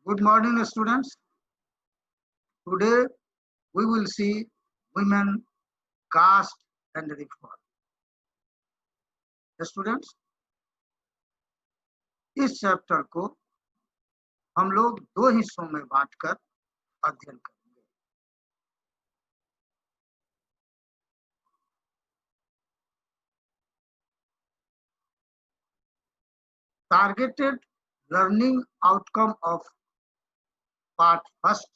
Good morning, students. Today we will see women, caste and reform. Students, इस chapter को हम लोग दो हिस्सों में बांटकर अध्ययन करेंगे। Targeted learning outcome of part first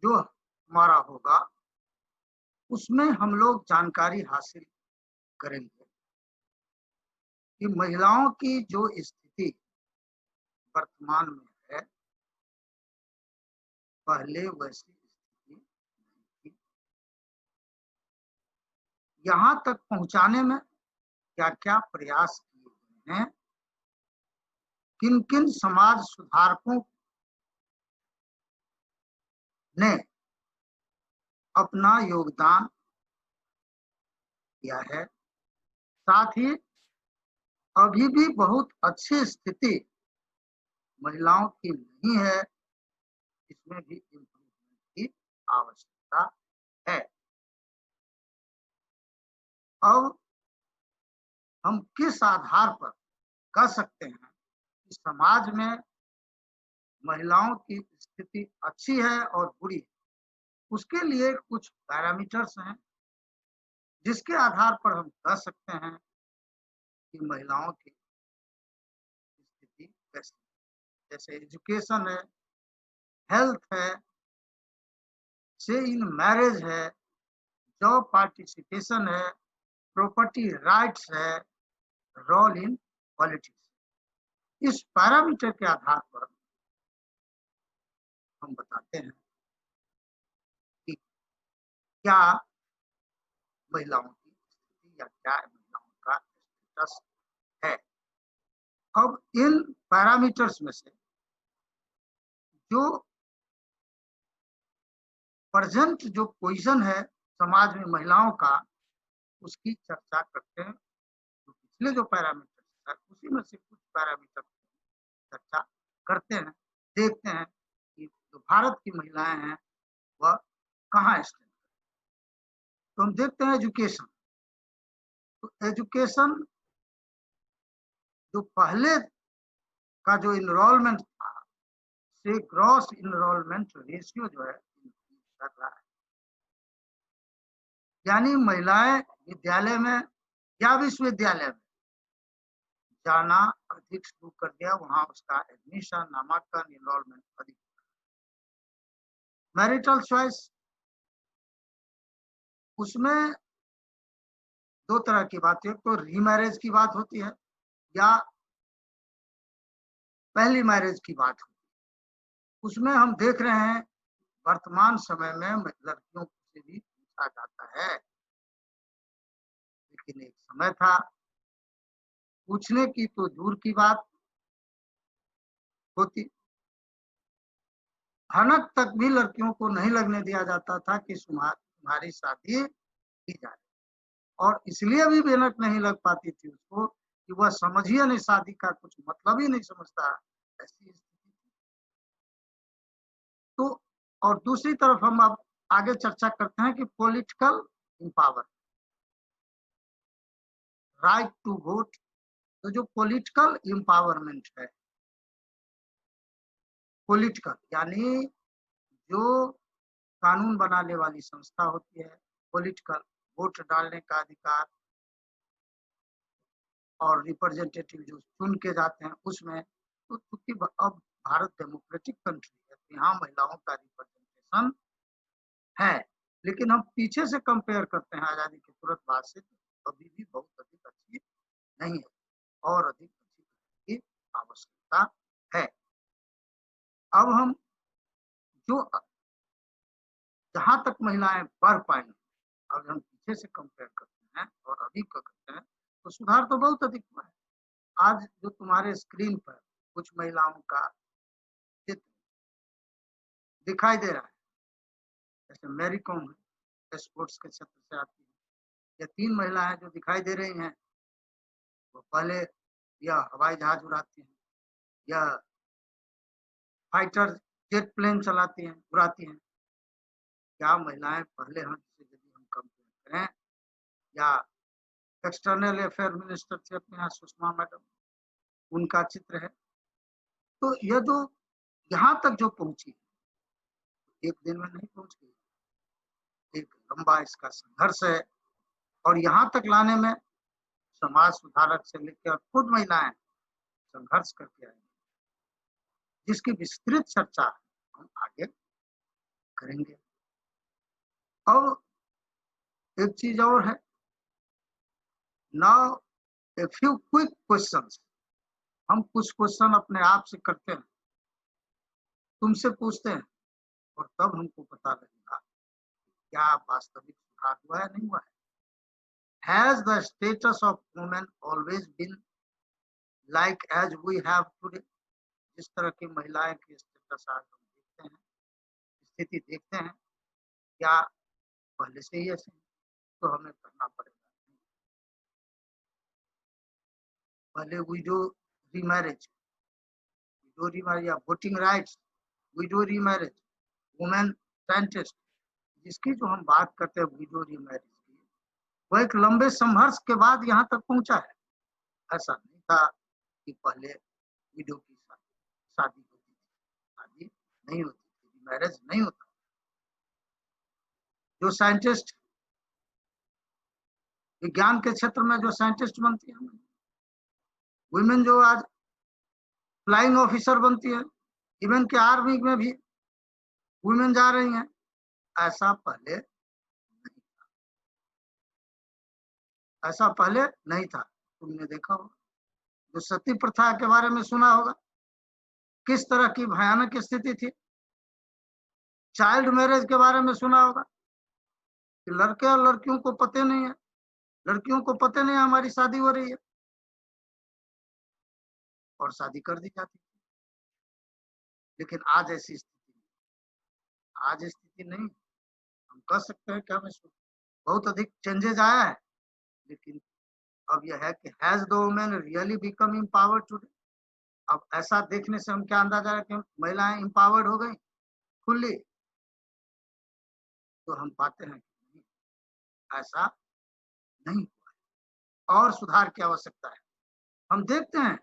जो हमारा होगा उसमें हम लोग जानकारी हासिल करेंगे कि महिलाओं की जो स्थिति वर्तमान में है पहले वैसी स्थिति नहीं थी। यहाँ तक पहुंचाने में क्या क्या प्रयास किए गए हैं, किन किन समाज सुधारकों ने अपना योगदान दिया है, साथ ही अभी भी बहुत अच्छी स्थिति महिलाओं की नहीं है, इसमें भी इम्प्रूवमेंट की आवश्यकता है। अब हम किस आधार पर कह सकते हैं कि समाज में महिलाओं की स्थिति अच्छी है और बुरी है? उसके लिए कुछ पैरामीटर्स हैं जिसके आधार पर हम कह सकते हैं कि महिलाओं की स्थिति कैसी है। जैसे एजुकेशन है, हेल्थ है, से इन मैरिज है, जॉब पार्टिसिपेशन है, प्रॉपर्टी राइट्स है, रोल इन पॉलिटिक्स। इस पैरामीटर के आधार पर हम बताते हैं कि क्या महिलाओं की स्थिति या क्या महिलाओं का स्टेटस है। अब इन पैरामीटर्स में से जो प्रेजेंट जो पोजीशन है समाज में महिलाओं का उसकी चर्चा करते हैं। तो पिछले जो पैरामीटर्स है उसी में से कुछ पैरामीटर चर्चा करते हैं, देखते हैं कि जो भारत की महिलाएं हैं वह कहाँ स्टैंड। तो हम देखते हैं एजुकेशन। तो एजुकेशन जो पहले का जो इनरोलमेंट था से ग्रॉस इनरोलमेंट रेशियो जो है कर रहा है, यानी महिलाएं विद्यालय में या विश्वविद्यालय में जाना अधिक शुरू कर दिया, वहां उसका एडमिशन, नामांकन, इनरोलमेंट अधिक। मैरिटल चॉइस, उसमें दो तरह की बात है, तो रीमैरिज की बात होती है या पहली मैरिज की बात होती है। उसमें हम देख रहे हैं वर्तमान समय में लड़कियों से भी पूछा जाता है, लेकिन एक समय था पूछने की तो दूर की बात होती, भनक तक भी लड़कियों को नहीं लगने दिया जाता था कि तुम्हारी शादी की जाए। और इसलिए भी भनक नहीं लग पाती थी उसको कि वह समझिए नहीं, शादी का कुछ मतलब ही नहीं समझता, ऐसी स्थिति थी। तो और दूसरी तरफ हम अब आगे चर्चा करते हैं कि political empower, right to vote. तो जो पॉलिटिकल एम्पावरमेंट है, पॉलिटिकल यानी जो कानून बनाने वाली संस्था होती है, पॉलिटिकल वोट डालने का अधिकार, और रिप्रेजेंटेटिव जो चुन के जाते हैं उसमें, तो चूंकि अब भारत डेमोक्रेटिक कंट्री है तो यहाँ महिलाओं का रिप्रेजेंटेशन है, लेकिन हम पीछे से कंपेयर करते हैं आजादी के तुरंत बाद से, तो अभी भी बहुत अधिक अच्छी नहीं है और अधिक अच्छी करने की आवश्यकता है। अब हम जो जहां तक महिलाएं पढ़ पाएंगी, अगर हम पीछे से कंपेयर करते हैं और अभी का करते हैं तो सुधार तो बहुत अधिक हुआ है। आज जो तुम्हारे स्क्रीन पर कुछ महिलाओं का चित्र दिखाई दे रहा है, जैसे मैरी कॉम है, स्पोर्ट्स के क्षेत्र से आती है, ये तीन महिलाएं जो दिखाई दे रही हैं वो पहले यह हवाई जहाज उड़ाती हैं, या फाइटर जेट प्लेन चलाती हैं, उड़ाती हैं। क्या महिलाएं पहले हम से यदि हम कंपेयर करें, या एक्सटर्नल अफेयर मिनिस्टर थे अपने यहाँ सुषमा मैडम, उनका चित्र है। तो यह जो यहाँ तक जो पहुंची, एक दिन में नहीं पहुंच गई, एक लंबा इसका संघर्ष है। और यहाँ तक लाने में समाज सुधारक से लेकर खुद महिलाएं संघर्ष करके आई, जिसकी विस्तृत चर्चा हम आगे करेंगे। अब एक चीज और है, now a few quick questions. हम कुछ क्वेश्चन अपने आप से करते हैं, तुमसे पूछते हैं, और तब हमको पता लगेगा क्या वास्तविक सुधार हुआ है, नहीं हुआ है। Has the status of women always been like as we have today? जिस तरह की महिलाएं की स्टेटस आज हम देखते हैं, स्थिति देखते हैं, क्या पहले से ही ऐसे? तो हमें करना पड़ेगा। पहले विडो रीमैरिज या voting rights, window remarriage, women scientist, जिसकी जो हम बात करते हैं विडो रीमैरिज की, वो एक लंबे संघर्ष के बाद यहाँ तक पहुंचा है। ऐसा नहीं था कि पहले विडो की शादी होती थी, शादी नहीं होती थी, मैरिज नहीं होता। जो साइंटिस्ट विज्ञान के क्षेत्र में जो साइंटिस्ट बनती है, वुमेन जो आज फ्लाइंग ऑफिसर बनती है, इवन के आर्मी में भी वुमेन जा रही हैं, ऐसा पहले नहीं था। ऐसा पहले नहीं था। तुमने देखा होगा, जो सती प्रथा के बारे में सुना होगा, किस तरह की भयानक स्थिति थी। चाइल्ड मैरिज के बारे में सुना होगा कि लड़के और लड़कियों को पते नहीं है, लड़कियों को पते नहीं है हमारी शादी हो रही है, और शादी कर दी जाती है। लेकिन आज ऐसी स्थिति नहीं, आज स्थिति नहीं। हम कह सकते हैं कि हमें बहुत अधिक चेंजेस आया है, लेकिन अब यह है कि has the women really become empowered today? अब ऐसा देखने से हम क्या अंदाजा है कि महिलाएं एम्पावर्ड हो गई फुल्ली? तो हम पाते हैं कि नहीं, ऐसा नहीं हुआ, और सुधार की आवश्यकता है। हम देखते हैं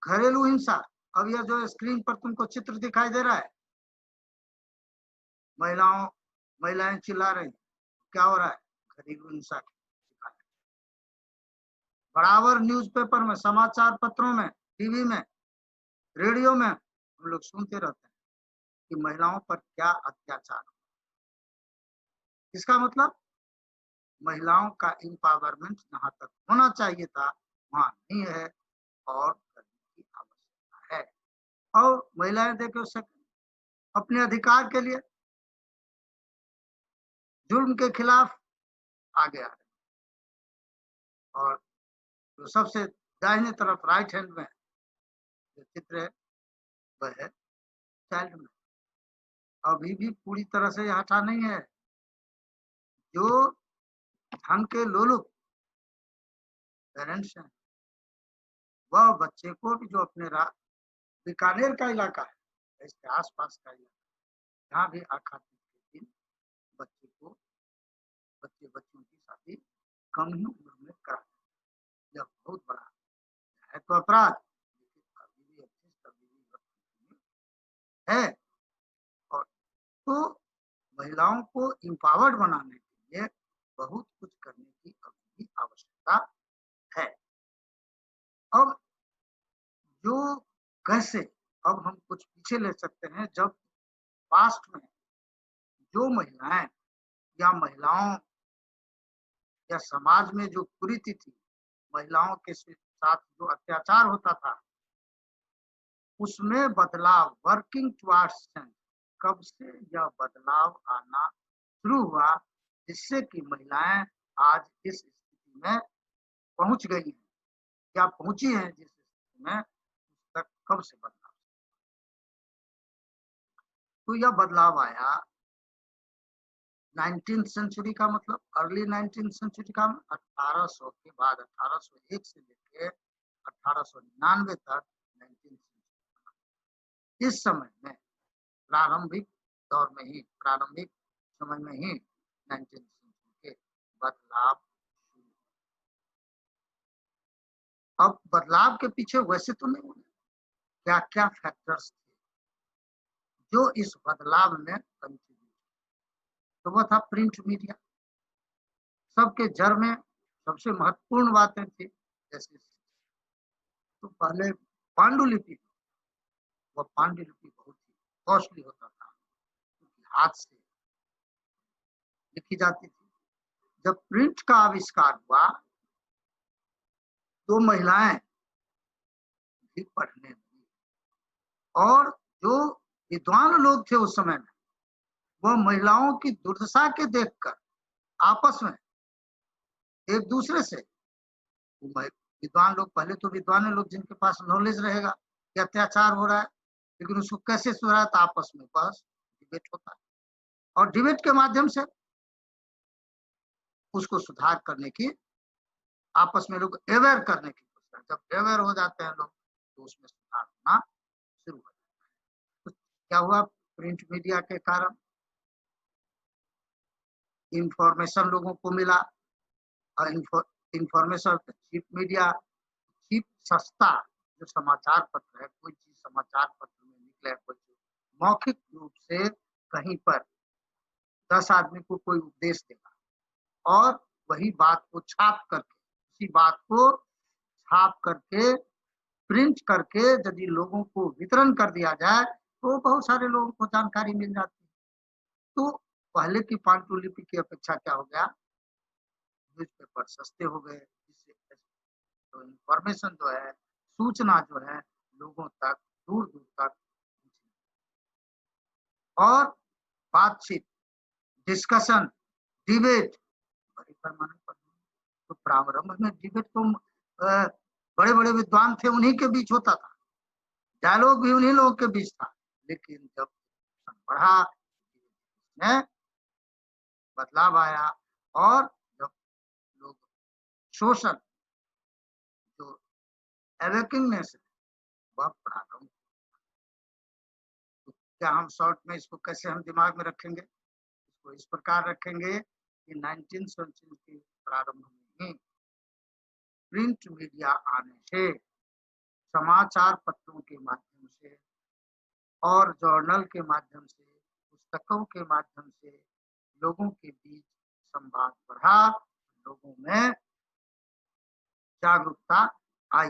घरेलू हिंसा, अब यह जो स्क्रीन पर तुमको चित्र दिखाई दे रहा है, महिलाएं चिल्ला रही, क्या हो रहा है? घरेलू हिंसा की शिकार है। बराबर न्यूज़पेपर में, समाचार पत्रों में, टीवी में, रेडियो में हम लोग सुनते रहते हैं कि महिलाओं पर क्या अत्याचार। इसका मतलब महिलाओं का एम्पावरमेंट जहां तक होना चाहिए था वहां नहीं है, और करने की आवश्यकता है। और महिलाएं देखो अपने अधिकार के लिए जुल्म के खिलाफ आगे आ रहे, और जो सबसे दाहिने तरफ राइट हैंड में जो चित्र है वह है चाइल्ड में। अभी भी पूरी तरह से हटा नहीं है। जो धन के लोलुप पेरेंट्स हैं, वह बच्चे को भी, जो अपने बीकानेर का इलाका है, इसके आसपास का इलाका, जहाँ भी आखा के दिन बच्चों की शादी कम ही उम्र में करा, यह बहुत बड़ा है तो अपराध, लेकिन कभी भी है। और तो महिलाओं को एम्पावर्ड बनाने के लिए बहुत कुछ करने की अभी भी आवश्यकता है। अब जो कैसे, अब हम कुछ पीछे ले सकते हैं, जब पास्ट में जो महिलाएं या महिलाओं या समाज में जो कुरीति थी, महिलाओं के साथ जो अत्याचार होता था, उसमें बदलाव, वर्किंग टुवर्ड्स चेंज, कब से यह बदलाव आना शुरू हुआ, जिससे कि महिलाएं आज इस स्थिति में पहुंच गई हैं, या पहुंची हैं जिस स्थिति में, उस तक कब से बदलाव? तो यह बदलाव आया 19th सेंचुरी का, मतलब अर्ली 19th सेंचुरी का, 1800 के बाद 1801 से लेके 1899 तक 19 सेंचुरी। इस समय में प्रारंभिक दौर में ही, प्रारंभिक समय में ही 19 सेंचुरी के बदलाव शुरू हुए। अब बदलाव के पीछे वैसे तो नहीं हुए, क्या क्या फैक्टर्स थे जो इस बदलाव में कंट्रीब्यूट, तो वो था प्रिंट मीडिया। सबके जड़ में सबसे महत्वपूर्ण बातें थी, जैसे तो पहले पांडुलिपि, वो पांडुलिपि बहुत ही कॉस्टली होता था क्योंकि हाथ से लिखी जाती थी। जब प्रिंट का आविष्कार हुआ तो महिलाएं भी पढ़ने लगी, और जो विद्वान लोग थे उस समय में, वह महिलाओं की दुर्दशा के देखकर आपस में एक दूसरे से, विद्वान लोग, पहले तो विद्वान लोग जिनके पास नॉलेज रहेगा कि अत्याचार हो रहा है, लेकिन उसको कैसे सुधरा, तो आपस में बस डिबेट होता है, और डिबेट के माध्यम से उसको सुधार करने की, आपस में लोग अवेयर करने की कोशिश। जब अवेयर हो जाते हैं लोग तो उसमें सुधार होना शुरू हो जाता है। तो क्या हुआ, प्रिंट मीडिया के कारण इंफॉर्मेशन लोगों को मिला, और इंफॉर्मेशन चीप मीडिया, चीप सस्ता जो समाचार पत्र है, कोई चीज समाचार पत्र में निकले, कोई चीज मौखिक रूप से कहीं पर 10 आदमी को कोई उपदेश देगा, और वही बात को छाप करके, उसी बात को छाप करके, प्रिंट करके यदि लोगों को वितरण कर दिया जाए तो बहुत सारे लोगों को जानकारी मिल जाती है। तो पहले की पांडुलिपि की अपेक्षा क्या हो गया, न्यूज़पेपर सस्ते हो गए, जिससे तो इंफॉर्मेशन जो है, सूचना जो है, लोगों तक दूर दूर तक, और बातचीत, डिस्कशन, डिबेट बड़े पैमाने पर। तो प्रारंभ में डिबेट तो बड़े बड़े विद्वान थे उन्हीं के बीच होता था, डायलॉग भी उन्हीं लोगों के बीच था, लेकिन जब बढ़ा में बदलाव आया, और जब लोग सोशल जो अवेकिंगनेस है वह प्रारंभ, तो क्या हम शॉर्ट में इसको कैसे हम दिमाग में रखेंगे, इसको इस प्रकार रखेंगे कि 19 सेंचुरी के प्रारंभ में ही प्रिंट मीडिया आने से, समाचार पत्रों के माध्यम से और जर्नल के माध्यम से, पुस्तकों के माध्यम से लोगों के बीच संवाद बढ़ा, लोगों में जागरूकता आई,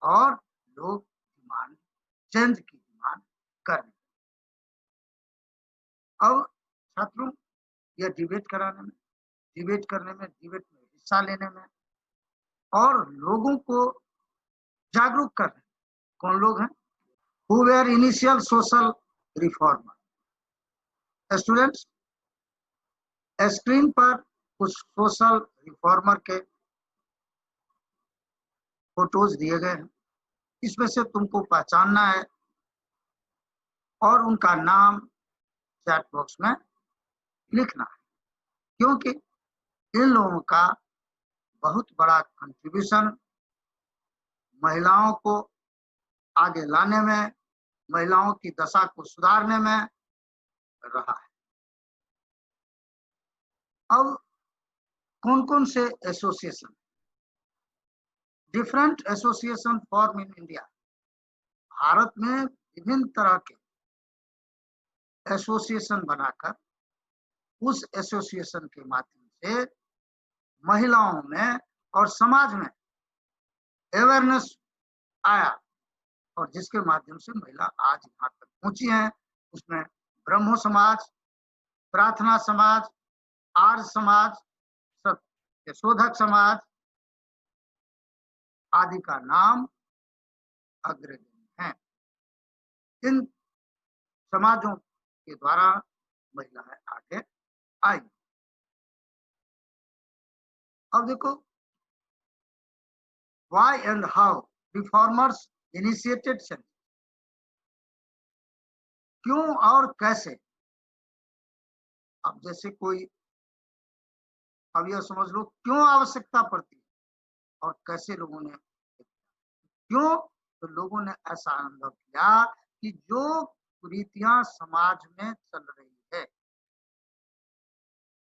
और लोग डिमांड, चेंज की डिमांड करने। अब छात्रों, यह डिबेट कराने में, डिबेट करने में, डिबेट में हिस्सा लेने में, और लोगों को जागरूक करने, कौन लोग हैं, who were initial social reformer? Students, screen पर कुछ सोशल रिफॉर्मर के फोटोज दिए गए हैं, इसमें से तुमको पहचानना है और उनका नाम चैट बॉक्स में लिखना है, क्योंकि इन लोगों का बहुत बड़ा कंट्रीब्यूशन महिलाओं को आगे लाने में, महिलाओं की दशा को सुधारने में रहा है। अब कौन कौन से association, different association form in India, Bharat में विभिन्न तरह के एसोसिएशन बनाकर, उस एसोसिएशन के माध्यम से महिलाओं में और समाज में अवेयरनेस आया, और जिसके माध्यम से महिला आज यहाँ तक पहुंची है। उसमें ब्रह्मो समाज, प्रार्थना समाज, आर्य समाज, सत्य शोधक समाज आदि का नाम अग्रगण्य है। इन समाजों के द्वारा महिलाएं आगे आई। अब देखो, why and how reformers initiated change, क्यों और कैसे। अब जैसे कोई, अब यह समझ लो क्यों आवश्यकता पड़ती है और कैसे लोगों ने, क्यों तो लोगों ने ऐसा अनुभव किया कि जो कुरीतियां समाज में चल रही है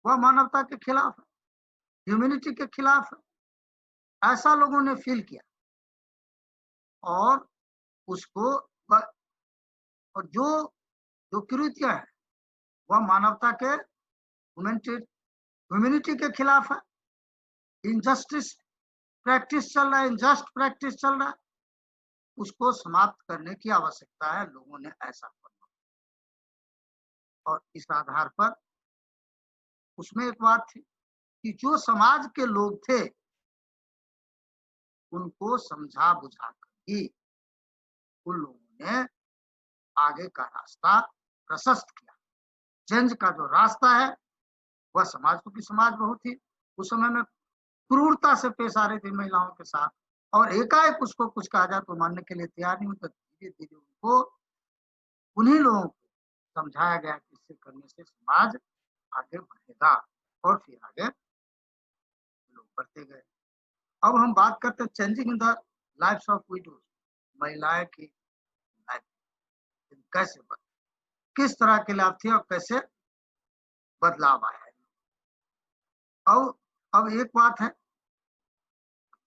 वह मानवता के खिलाफ है, ह्यूमैनिटी के खिलाफ है, ऐसा लोगों ने फील किया। और उसको और जो जो कुरीतियां हैं वह मानवता के ह्यूमैनिटी के खिलाफ है। इनजस्टिस प्रैक्टिस चल रहा है, इनजस्ट प्रैक्टिस चल रहा है, उसको समाप्त करने की आवश्यकता है। लोगों ने ऐसा किया और इस आधार पर उसमें एक बात थी कि जो समाज के लोग थे उनको समझा बुझा कर ही उन लोगों ने आगे का रास्ता प्रशस्त किया। चेंज का जो रास्ता है वह समाज, क्योंकि समाज बहुत ही उस समय में क्रूरता से पेश आ रही थी महिलाओं के साथ, और एकाएक उसको कुछ कहा जाए तो मानने के लिए तैयार नहीं होता। धीरे धीरे उनको उन्हीं लोगों को समझाया गया कि इससे करने से समाज आगे बढ़ेगा, और फिर आगे लोग बढ़ते गए। अब हम बात करते हैं changing the lifes of widows, महिलाएं की लाइफ कैसे किस तरह के लाभ थे और कैसे बदलाव आया है। अब एक बात है,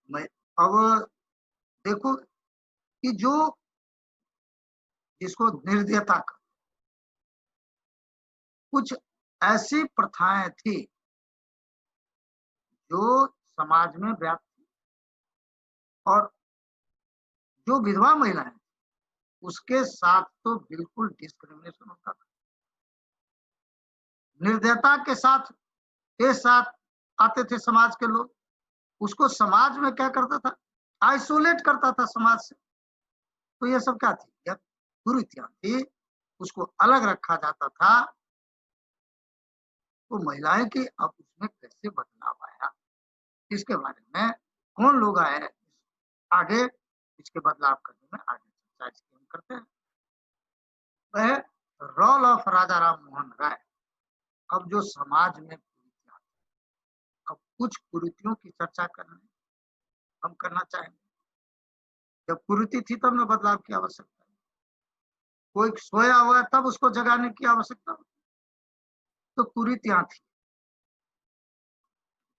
मैं अब देखो कि जो जिसको निर्दयता का कुछ ऐसी प्रथाएं थी जो समाज में व्याप्त थी, और जो विधवा महिलाएं उसके साथ तो बिल्कुल डिस्क्रिमिनेशन होता था। निर्दयता के साथ आते थे समाज के लोग, उसको समाज में क्या करता था, आइसोलेट करता था समाज से। तो ये सब क्या थी, यह कुरीतियां थी, उसको अलग रखा जाता था। तो महिलाएं की अब उसमें कैसे बदलाव आया, इसके बारे में कौन लोग आए आगे, इसके बदलाव करने में आगे चर्चा इसकी हम करते हैं। वह रोल ऑफ राजा राम मोहन राय। अब जो समाज में कुरीतियां, अब कुछ कुरीतियों की चर्चा हम करना चाहेंगे। जब कुरीति थी तब न बदलाव की आवश्यकता है, कोई सोया हुआ है तब उसको जगाने की आवश्यकता होती। तो कुरीतियां थी,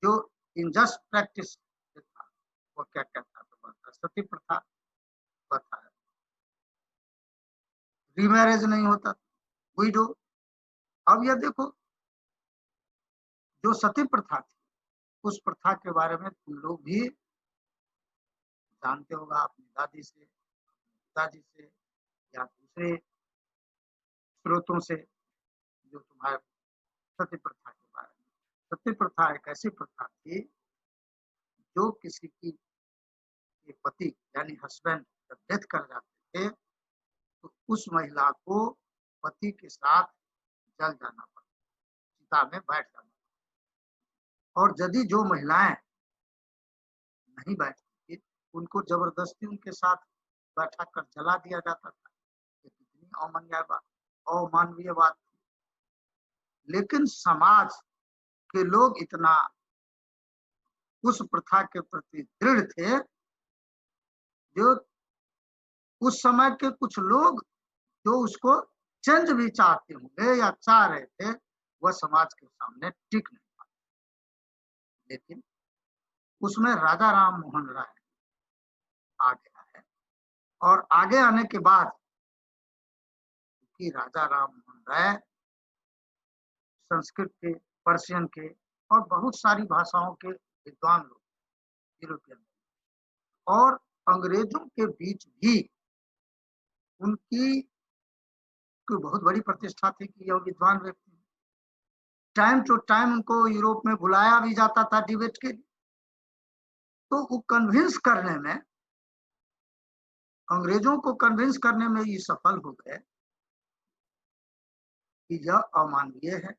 जो इनजस्ट प्रैक्टिस था वो क्या कहता था, सती प्रथा था, रीमैरेज नहीं होता, विडो। अब ये देखो, जो सती प्रथा थी उस प्रथा के बारे में तुम लोग भी जानते होगा, अपनी दादी से, पिताजी से या दूसरे स्रोतों से जो तुम्हारे सती प्रथा के बारे में। सती प्रथा एक ऐसी प्रथा थी जो किसी की पति यानी हस्बैंड जब डेथ कर जाते थे तो उस महिला को पति के साथ जल जाना पड़ता, चिता में बैठ जाना पड़ता। और यदि जो महिलाएं नहीं बैठती थी उनको जबरदस्ती उनके साथ बैठा कर जला दिया जाता था। ये कितनी अमानवीय बात थी। लेकिन समाज के लोग इतना उस प्रथा के प्रति दृढ़ थे, जो उस समय के कुछ लोग जो उसको चेंज भी चाहते होंगे या चाह रहे थे, वह समाज के सामने टिक नहीं पाते। लेकिन उसमें राजा राम मोहन राय आ गया है, और आगे आने के बाद कि राजा राम मोहन राय संस्कृत के, पर्शियन के और बहुत सारी भाषाओं के विद्वान लोग, यूरोपियन, और अंग्रेजों के बीच भी उनकी कोई बहुत बड़ी प्रतिष्ठा थी कि यह विद्वान व्यक्ति। टाइम टू टाइम उनको यूरोप में बुलाया भी जाता था डिबेट के लिए। तो वो कन्विंस करने में, अंग्रेजों को कन्विंस करने में ये सफल हो गए कि यह अमानवीय है,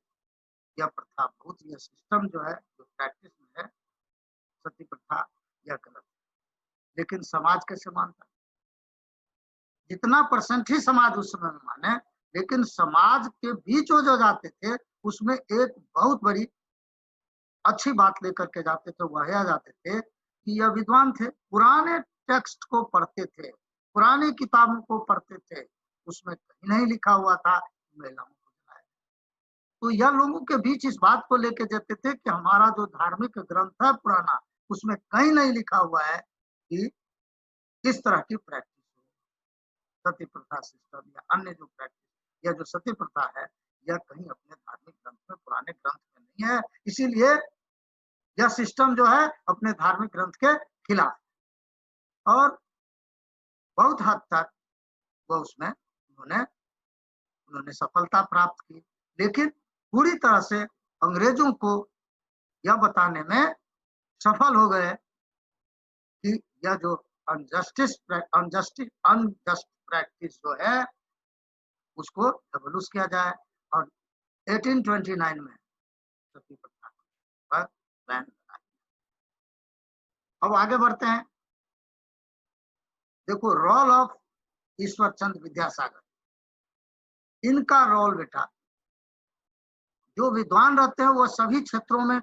यह प्रथा बहुत, यह सिस्टम जो है, जो प्रैक्टिस में है सती प्रथा, यह गलत है। लेकिन समाज कैसे मानता, जितना परसेंट ही समाज उस समय में माने, लेकिन समाज के बीच जो जाते थे उसमें एक बहुत बड़ी अच्छी बात लेकर के जाते थे, वह जाते थे कि यह विद्वान थे, पुराने टेक्स्ट को पढ़ते थे, पुरानी किताबों को पढ़ते थे, उसमें कहीं नहीं लिखा हुआ था महिलाओं को जलाया। तो यह लोगों के बीच इस बात को लेके जाते थे कि हमारा जो धार्मिक ग्रंथ है पुराना, उसमें कहीं नहीं लिखा हुआ है कि इस तरह की प्रैक्टिस हो, सती प्रथा सिस्टम या अन्य जो प्रैक्टिस या जो सती प्रथा है, यह कहीं अपने धार्मिक ग्रंथ में, पुराने ग्रंथ में नहीं है। इसीलिए यह सिस्टम जो है अपने धार्मिक ग्रंथ के खिलाफ और बहुत हद तक वो उसमें उन्होंने सफलता प्राप्त की, लेकिन पूरी तरह से अंग्रेजों को यह बताने में सफल हो गए कि यह जो अनजस्ट प्रैक्टिस जो है उसको एबोलिश किया जाए और 1829 में सती प्रथा पर बैन लगा दिया। अब आगे बढ़ते हैं। देखो रोल ऑफ ईश्वर चंद्र विद्यासागर, इनका रोल बेटा, जो विद्वान रहते हैं वो सभी क्षेत्रों में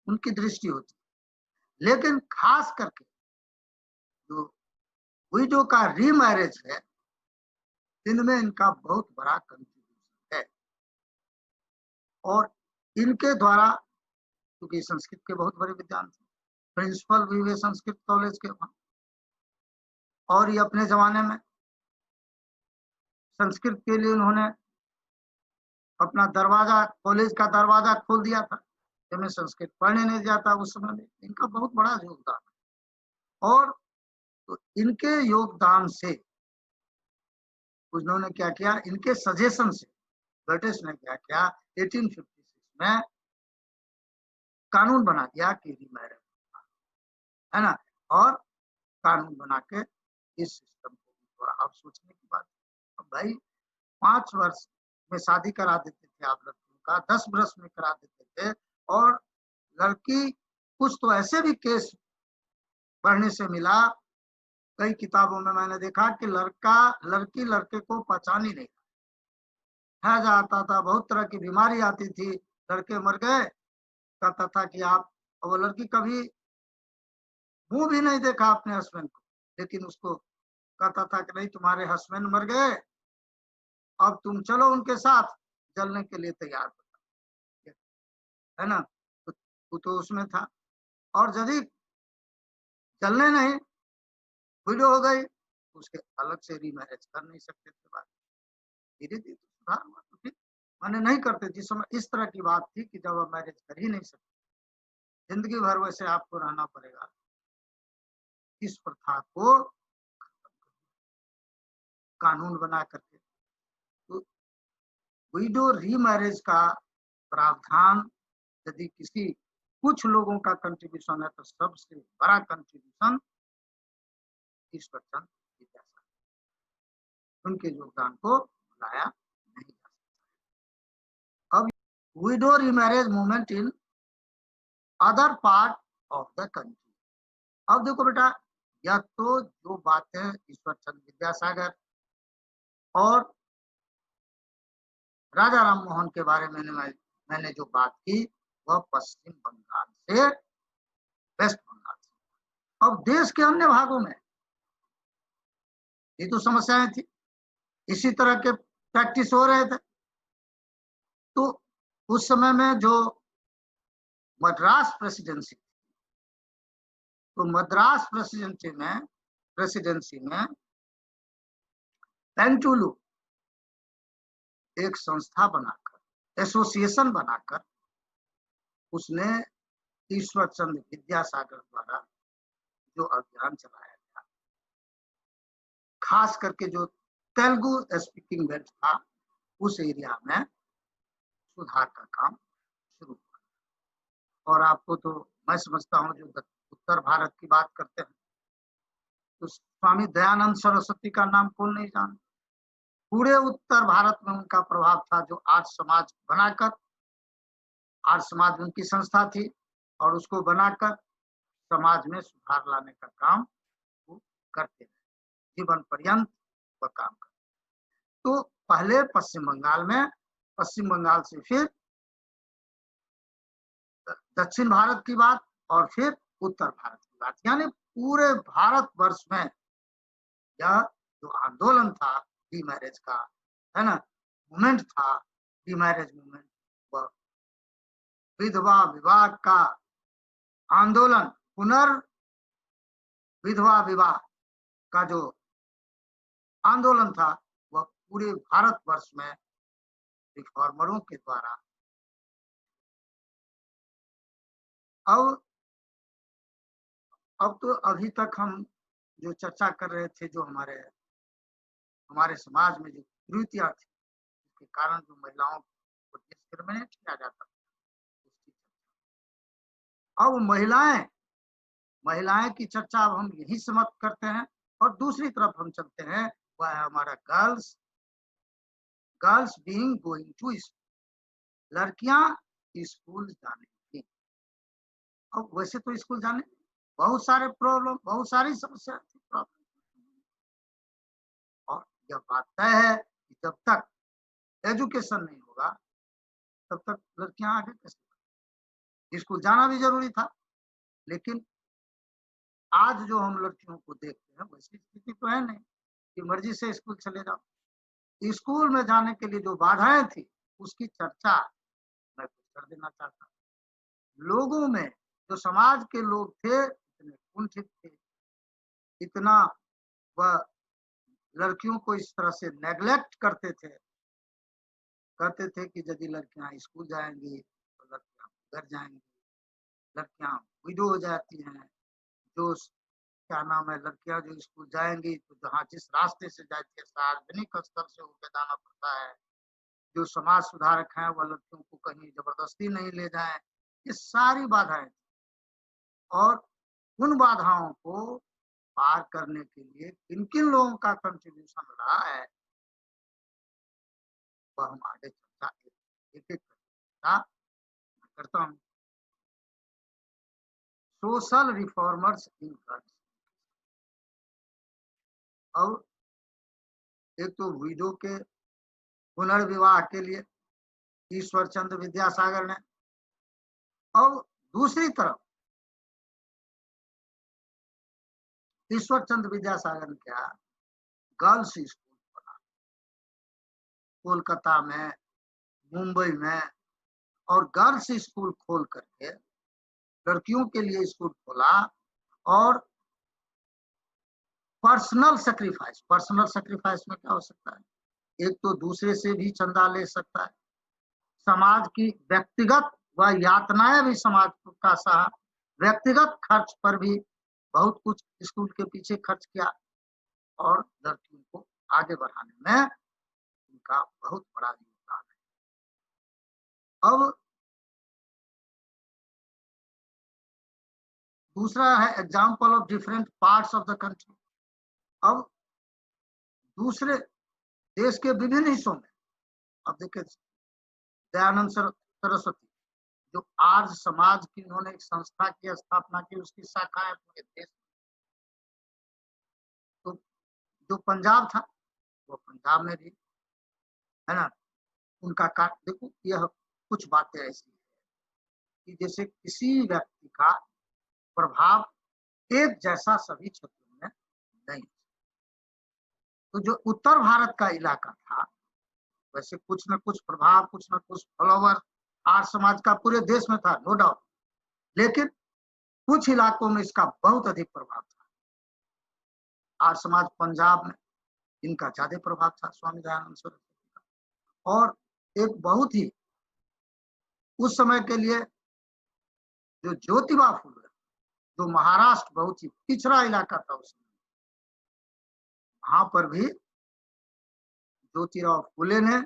उनकी दृष्टि होती है, लेकिन खास करके जो विडो का रीमैरिज है, इनमें इनका बहुत बड़ा कंट्रीब्यूशन है। और इनके द्वारा, क्योंकि संस्कृत के बहुत बड़े विद्वान थे, प्रिंसिपल भी हुए संस्कृत कॉलेज के वहां, और ये अपने जमाने में संस्कृत के लिए उन्होंने अपना दरवाजा, कॉलेज का दरवाजा खोल दिया था। जब मैं संस्कृत पढ़ने नहीं जाता उस समय में, इनका बहुत बड़ा योगदान है। और तो इनके योगदान से उन्होंने क्या किया, इनके सजेशन से ब्रिटिश ने क्या किया, 1856 में कानून बना दिया कि रीमैरिज है ना, और कानून बना के इस सिस्टम को थोड़ा अब सोचने की बात। अब भाई 5 वर्ष में शादी करा देते थे आप लड़कियों का, 10 वर्ष में करा देते थे, और लड़की, कुछ तो ऐसे भी केस पढ़ने से मिला, कई किताबों में मैंने देखा कि लड़की लड़के को पहचान ही नहीं है जाता था, बहुत तरह की बीमारी आती थी, लड़के मर गए, कहता था कि आप, वो लड़की कभी मुंह भी नहीं देखा अपने हस्बैंड को, लेकिन उसको कहता था कि नहीं तुम्हारे हस्बैंड मर गए, अब तुम चलो उनके साथ, जलने के लिए तैयार है ना। तो उसमें था, और यदि जलने नहीं, विडो हो गई, उसके अलग से रीमैरिज कर नहीं सकते थे। बात धीरे धीरे सुधार हुआ, तो फिर मैंने नहीं करते। जिस समय इस तरह की बात थी कि जब आप मैरिज कर ही नहीं सकते, जिंदगी भर वैसे आपको रहना पड़ेगा, इस प्रथा को कानून बना करके, तो विडो रीमैरिज का प्रावधान यदि किसी कुछ लोगों का कंट्रीब्यूशन है, तो सबसे बड़ा कंट्रीब्यूशन ईश्वर चंद्र विद्यासागर, उनके योगदान को भुलाया नहीं जा सकता। अब window remarriage movement in other part of the country. अब देखो बेटा, यह तो जो बातें ईश्वर चंद्र विद्यासागर और राजा राम मोहन के बारे में मैंने जो बात की, वह पश्चिम बंगाल से, वेस्ट बंगाल से। अब देश के अन्य भागों में ये तो समस्याएं थी, इसी तरह के प्रैक्टिस हो रहे थे। तो उस समय में जो मद्रास प्रेसिडेंसी, तो मद्रास प्रेसिडेंसी में पेंटुलू एक संस्था बनाकर, एसोसिएशन बनाकर, उसने ईश्वर चंद्र विद्यासागर द्वारा जो अभियान चलाया गया, खास करके जो तेलुगु स्पीकिंग बेल्ट था, उस एरिया में सुधार का काम शुरू हुआ। और आपको तो मैं समझता हूँ, जो उत्तर भारत की बात करते हैं, तो स्वामी दयानंद सरस्वती का नाम कौन नहीं जानता। पूरे उत्तर भारत में उनका प्रभाव था, जो आर्य समाज बनाकर, आर्य समाज उनकी संस्था थी, और उसको बनाकर समाज में सुधार लाने का काम वो करते रहे, जीवन पर्यंत वह काम करते। तो पहले पश्चिम बंगाल में, पश्चिम बंगाल से फिर दक्षिण भारत की बात, और फिर उत्तर भारत की बात, यानी पूरे भारत वर्ष में यह जो आंदोलन था डी मैरिज का, है ना, मूवमेंट था डी मैरिज मूवमेंट, वह विधवा विवाह का आंदोलन, पुनर्विधवा विवाह का जो आंदोलन था, वह पूरे भारतवर्ष में रिफॉर्मरों के द्वारा। अब तो अभी तक हम जो चर्चा कर रहे थे, जो हमारे समाज में जो कुरीतियां थी, जिसके कारण जो महिलाओं को डिस्क्रिमिनेट किया जाता था, उसकी चर्चा। अब महिलाएं की चर्चा अब हम यही समाप्त करते हैं, और दूसरी तरफ हम चलते हैं, वह है हमारा girls being going to school, लड़कियां स्कूल जाने की। अब वैसे तो स्कूल जाने बहुत सारे प्रॉब्लम, बहुत सारी समस्या थी, प्रॉब्लम, और यह बात तय है कि जब तक एजुकेशन नहीं होगा तब तक लड़कियां आगे कैसे बढ़ेंगी। स्कूल जाना भी जरूरी था, लेकिन आज जो हम लड़कियों को देखते हैं वैसी स्थिति तो है नहीं कि मर्जी से स्कूल चले जाओ। स्कूल में जाने के लिए जो बाधाएं थी, उसकी चर्चा मैं कुछ कर देना चाहता हूँ। लोगों में, जो समाज के लोग थे, इतने कुंठित थे, इतना वह लड़कियों को इस तरह से नेग्लेक्ट करते थे कि यदि लड़कियां स्कूल जाएंगी तो लड़कियां घर जाएंगी, लड़कियां विडो हो जाती हैं। जो क्या नाम है, लड़कियां जो स्कूल जाएंगी तो जहाँ जिस रास्ते से जाती है, सार्वजनिक स्तर से होकर जाना पड़ता है। जो समाज सुधारक हैं, वह लड़कियों को कहीं जबरदस्ती नहीं ले जाए। ये सारी बाधाएं, और उन बाधाओं को पार करने के लिए किन किन लोगों का कंट्रीब्यूशन रहा है, वह हम आगे चर्चा एक एक करता हूँ। Social reformers in girls. अब एक तो विडो के पुनर्विवाह के लिए ईश्वर चंद्र विद्यासागर ने, और दूसरी तरफ ईश्वर चंद्र विद्यासागर ने क्या, गर्ल्स स्कूल खोला कोलकाता में, मुंबई में, और गर्ल्स स्कूल खोल करके लड़कियों के लिए स्कूल खोला। और पर्सनल सेक्रीफाइस में क्या हो सकता है, एक तो दूसरे से भी चंदा ले सकता है, समाज की व्यक्तिगत व यातनाएं भी समाज का सहा, व्यक्तिगत खर्च पर भी बहुत कुछ स्कूल के पीछे खर्च किया, और लड़कियों को आगे बढ़ाने में उनका बहुत बड़ा योगदान है। अब दूसरा है example of different parts of the country. अब दूसरे देश के विभिन्न हिस्सों में, अब देखिए दयानंद सरस्वती, जो आर्य समाज की उन्होंने एक संस्था की स्थापना की, उसकी शाखाएं पूरे देश में। तो जो पंजाब था, वो पंजाब में भी, है ना, उनका देखो, यह कुछ बातें ऐसी है कि जैसे किसी व्यक्ति का प्रभाव एक जैसा सभी क्षेत्रों में नहीं। तो जो उत्तर भारत का इलाका था, वैसे कुछ न कुछ प्रभाव, कुछ न कुछ फॉलोवर आर्य समाज का पूरे देश में था, नो डाउट, लेकिन कुछ इलाकों में इसका बहुत अधिक प्रभाव था। आर्य समाज पंजाब में, इनका ज्यादा प्रभाव था स्वामी दयानंद सरस्वती का। और एक बहुत ही उस समय के लिए जो ज्योतिबा फुले, जो महाराष्ट्र बहुत ही पिछड़ा इलाका था उस समय, वहां पर भी ज्योतिराव फुले ने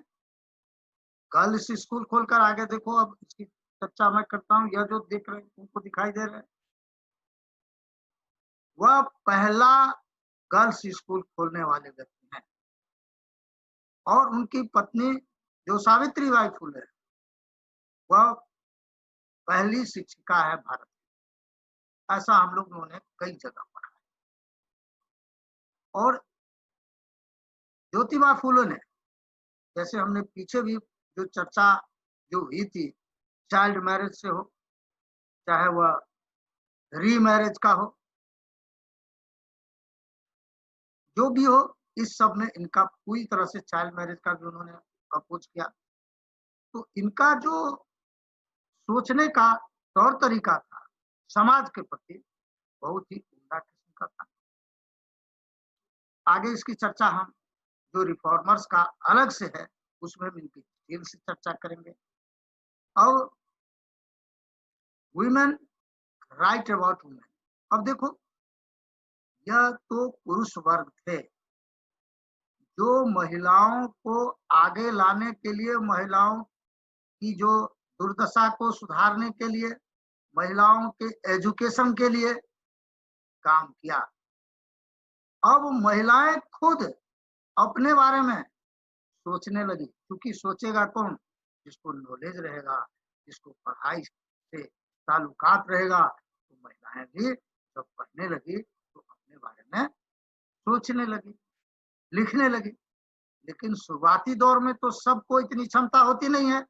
गर्ल्स स्कूल खोलकर, आगे देखो, अब इसकी चर्चा मैं करता हूँ, यह जो देख रहे हैं, उनको दिखाई दे रहे हैं, वह पहला गर्ल्स स्कूल खोलने वाले व्यक्ति हैं। और उनकी पत्नी जो सावित्री बाई फुले, वह पहली शिक्षिका है भारत में। ऐसा हम लोगों ने कई जगह पढ़ा है। और ज्योतिबा फुले ने, जैसे हमने पीछे भी जो चर्चा जो हुई थी, चाइल्ड मैरिज से हो, चाहे वह री मैरिज का हो, जो भी हो, इस सब में इनका पूरी तरह से चाइल्ड मैरिज का भी उन्होंने अपोज किया। तो इनका जो सोचने का तौर तरीका था समाज के प्रति, बहुत ही उम्दा किस्म का था। आगे इसकी चर्चा हम जो रिफॉर्मर्स का अलग से है, उसमें भी इनकी डिटेल से चर्चा करेंगे। अब वुमेन, राइट अबाउट वुमेन। अब देखो, यह तो पुरुष वर्ग थे जो महिलाओं को आगे लाने के लिए, महिलाओं की जो दुर्दशा को सुधारने के लिए, महिलाओं के एजुकेशन के लिए काम किया। अब महिलाएं खुद अपने बारे में सोचने लगी, क्योंकि सोचेगा कौन? जिसको नॉलेज रहेगा, जिसको पढ़ाई से ताल्लुकात रहेगा। तो महिलाएं भी जब पढ़ने लगी तो अपने बारे में सोचने लगी, लिखने लगी। लेकिन शुरुआती दौर में तो सबको इतनी क्षमता होती नहीं है।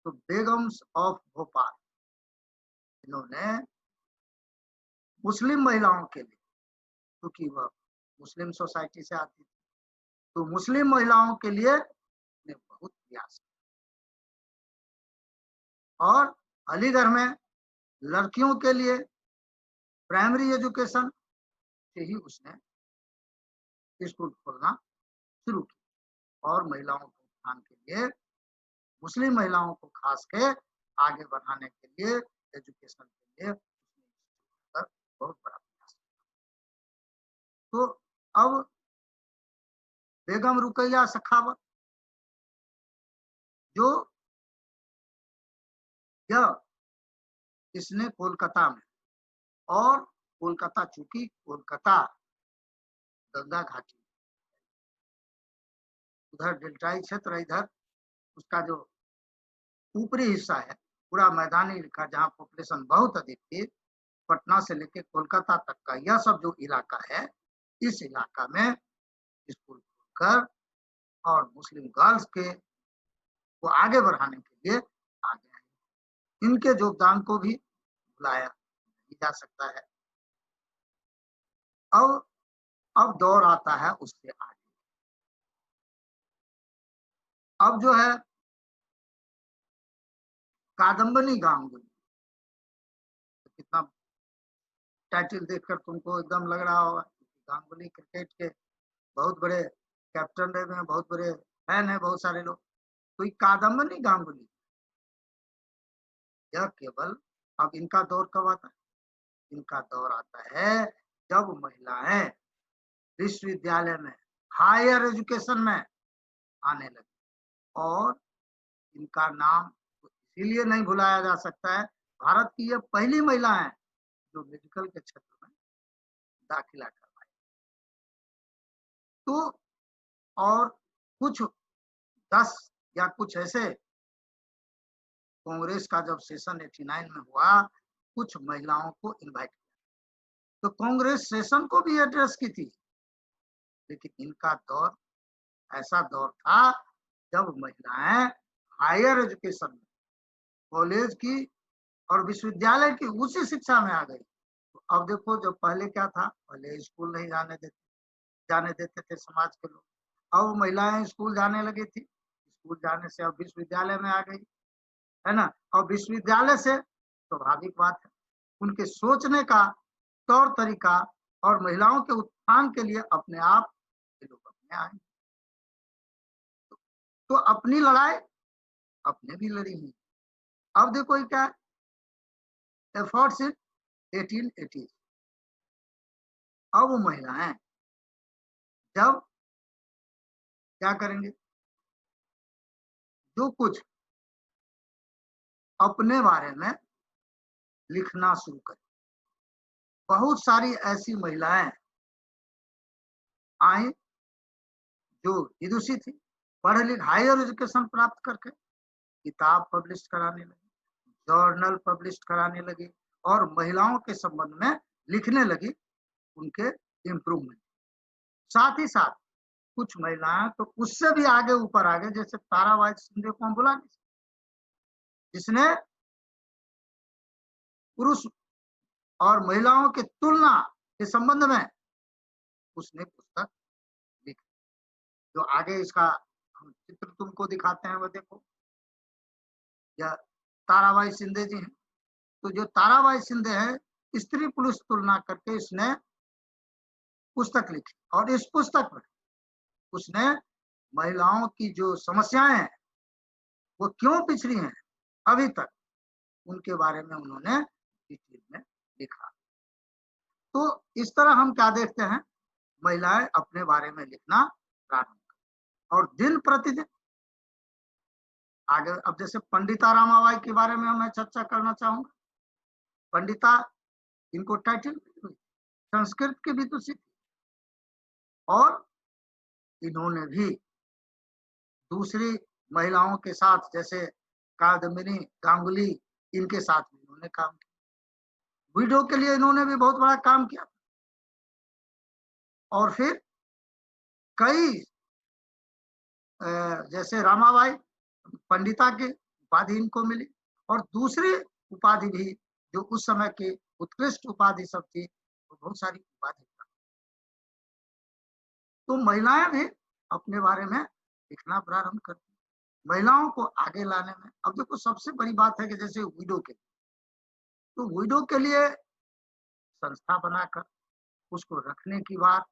तो बेगम्स ऑफ भोपाल, इन्होंने मुस्लिम महिलाओं के लिए, क्योंकि वह मुस्लिम सोसाइटी से आती थी, तो मुस्लिम महिलाओं के लिए ने बहुत प्रयास किया। और अलीगढ़ में लड़कियों के लिए प्राइमरी एजुकेशन से ही उसने स्कूल खोलना शुरू किया, और महिलाओं के उत्थान के लिए, मुस्लिम महिलाओं को खास के आगे बढ़ाने के लिए, एजुकेशन के लिए उसने बहुत बड़ा प्रयास किया। तो अब बेगम रुकैया सखावत, जो यह इसने कोलकाता में, और कोलकाता, चूंकि कोलकाता गंगा घाटी, उधर डेल्टाई क्षेत्र, इधर उसका जो ऊपरी हिस्सा है पूरा मैदानी इलाका, जहाँ पॉपुलेशन बहुत अधिक थी, पटना से लेकर कोलकाता तक का यह सब जो इलाका है, इस इलाका में स्कूल खोलकर और मुस्लिम गर्ल्स के को आगे बढ़ाने के लिए आगे आए। इनके योगदान को भी भुलाया नहीं जा सकता है। अब दौर आता है उससे आगे। अब जो है कादम्बनी गांगुली, कितना टाइटल देखकर तुमको एकदम लग रहा होगा, गांगुली क्रिकेट के बहुत बड़े कैप्टन रहे हैं, बहुत बड़े फैन है बहुत सारे लोग। तो ये कादम्बनी गांगुली, यह केवल, अब इनका दौर कब आता है? इनका दौर आता है जब महिलाएं विश्वविद्यालय में, हायर एजुकेशन में आने लगी। और इनका नाम इसीलिए नहीं भुलाया जा सकता है, भारत की यह पहली महिला है जो मेडिकल के क्षेत्र में दाखिला करवाई। तो और कुछ 10 या कुछ ऐसे, कांग्रेस का जब सेशन 89 में हुआ, कुछ महिलाओं को इनवाइट किया, तो कांग्रेस सेशन को भी एड्रेस की थी। लेकिन इनका दौर ऐसा दौर था जब महिलाएं हायर एजुकेशन में, कॉलेज की और विश्वविद्यालय की उच्च शिक्षा में आ गई। तो अब देखो, जब पहले क्या था, पहले स्कूल नहीं जाने देते थे समाज के लोग। अब महिलाएं स्कूल जाने लगी थी, स्कूल जाने से अब विश्वविद्यालय में आ गई, है ना। और विश्वविद्यालय से स्वाभाविक बात है, उनके सोचने का तौर तरीका और महिलाओं के उत्थान के लिए अपने आप ये लोग अपने आए। तो अपनी लड़ाई अपने भी लड़ी हुई। अब देखो ये क्या है, एफर्ट्स इन 1880। अब वो महिलाएं जब क्या करेंगे, जो कुछ अपने बारे में लिखना शुरू करें। बहुत सारी ऐसी महिलाएं आई जो विदुषी थी, पढ़े लिखे, हायर एजुकेशन प्राप्त करके किताब पब्लिश कराने लगी, जर्नल पब्लिश कराने लगी, और महिलाओं के संबंध में लिखने लगी, उनके इम्प्रूवमेंट। साथ ही साथ कुछ महिलाएं तो उससे भी आगे ऊपर आ गए, जैसे ताराबाई शिंदे को हम बुला नहीं, जिसने पुरुष और महिलाओं की तुलना के संबंध में उसने पुस्तक लिखी। जो आगे इसका हम चित्र तुमको दिखाते हैं वो देखो, यह ताराबाई शिंदे जी हैं। तो जो ताराबाई शिंदे है, स्त्री पुरुष तुलना करके इसने पुस्तक लिखी, और इस पुस्तक में उसने महिलाओं की जो समस्याएं हैं वो क्यों पिछड़ी हैं अभी तक, उनके बारे में उन्होंने डिटेल में लिखा। तो इस तरह हम क्या देखते हैं, महिलाएं अपने बारे में लिखना प्रारंभ कर, और दिन प्रतिदिन आगे। अब जैसे पंडिता रामाबाई के बारे में मैं चर्चा करना चाहूंगा। पंडिता, इनको टाइटल संस्कृत की भी तो सीखी, और इन्होंने भी दूसरी महिलाओं के साथ जैसे कादम्बिनी, गांगुली, इनके साथ भी इन्होंने काम किया। विडो के लिए इन्होंने भी बहुत बड़ा काम किया। और फिर कई जैसे रामाबाई, पंडिता की उपाधि इनको मिली, और दूसरी उपाधि भी जो उस समय की उत्कृष्ट उपाधि सब थी, तो बहुत सारी उपाधि। तो महिलाएं भी अपने बारे में लिखना प्रारंभ करती, महिलाओं को आगे लाने में। अब देखो सबसे बड़ी बात है कि जैसे विडो के, तो विडो के लिए संस्था बनाकर उसको रखने की बात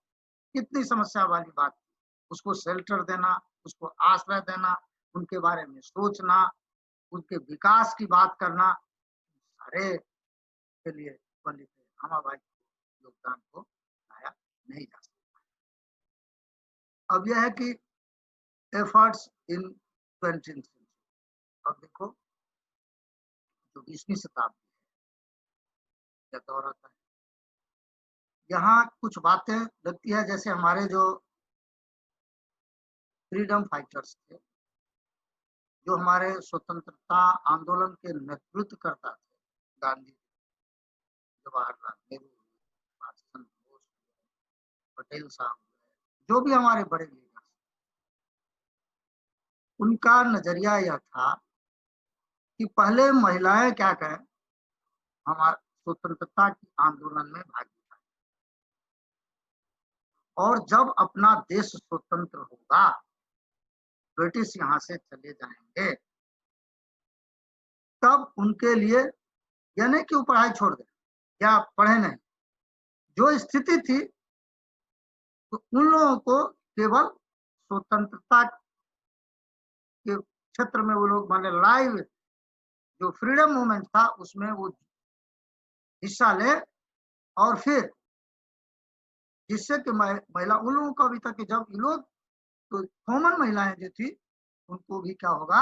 कितनी समस्या वाली बात थी। उसको शेल्टर देना, उसको आश्रय देना, उनके बारे में सोचना, उनके विकास की बात करना, सारे के लिए पंडित रामाबाई के योगदान को लाया नहीं जा सकता। अब यह है कि एफर्ट्स इन 20th सेंचुरी। अब देखो जो 20वीं शताब्दी का दौर आता है, यहाँ कुछ बातें लगती है जैसे हमारे जो फ्रीडम फाइटर्स थे, जो हमारे स्वतंत्रता आंदोलन के नेतृत्व करता थे, गांधी, जवाहरलाल नेहरू, सुभाष चंद्र बोस, पटेल साहब, जो भी हमारे बड़े लीडर्स, उनका नजरिया यह था कि पहले महिलाएं क्या करें, हमारे स्वतंत्रता की आंदोलन में भाग लिया, और जब अपना देश स्वतंत्र होगा, ब्रिटिश यहाँ से चले जाएंगे, तब उनके लिए यानी कि वो पढ़ाई छोड़ दें या पढ़े नहीं, जो स्थिति थी, तो उन लोगों को केवल स्वतंत्रता के क्षेत्र में वो लोग माने लाइव जो फ्रीडम मूवमेंट था उसमें वो हिस्सा ले, और फिर जिससे कि महिला उन लोगों को अभी तक जब ये लोग तो कॉमन महिलाएं जो थी उनको भी क्या होगा,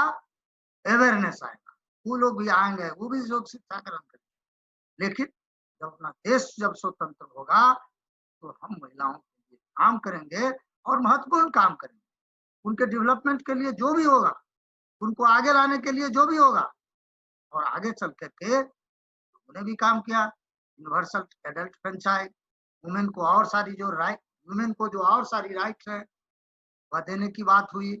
अवेयरनेस आएगा, वो लोग भी आएंगे, वो भी लोग शिक्षा ग्रहण करेंगे। लेकिन जब अपना देश जब स्वतंत्र होगा तो हम महिलाओं के लिए काम करेंगे और महत्वपूर्ण काम करेंगे, उनके डेवलपमेंट के लिए जो भी होगा, उनको आगे लाने के लिए जो भी होगा। और आगे चल करके उन्होंने भी काम किया, यूनिवर्सल एडल्ट फ्रेंचाइज, वुमेन को और सारी जो राइट, वुमेन को जो और सारी राइट्स है वह देने की बात हुई।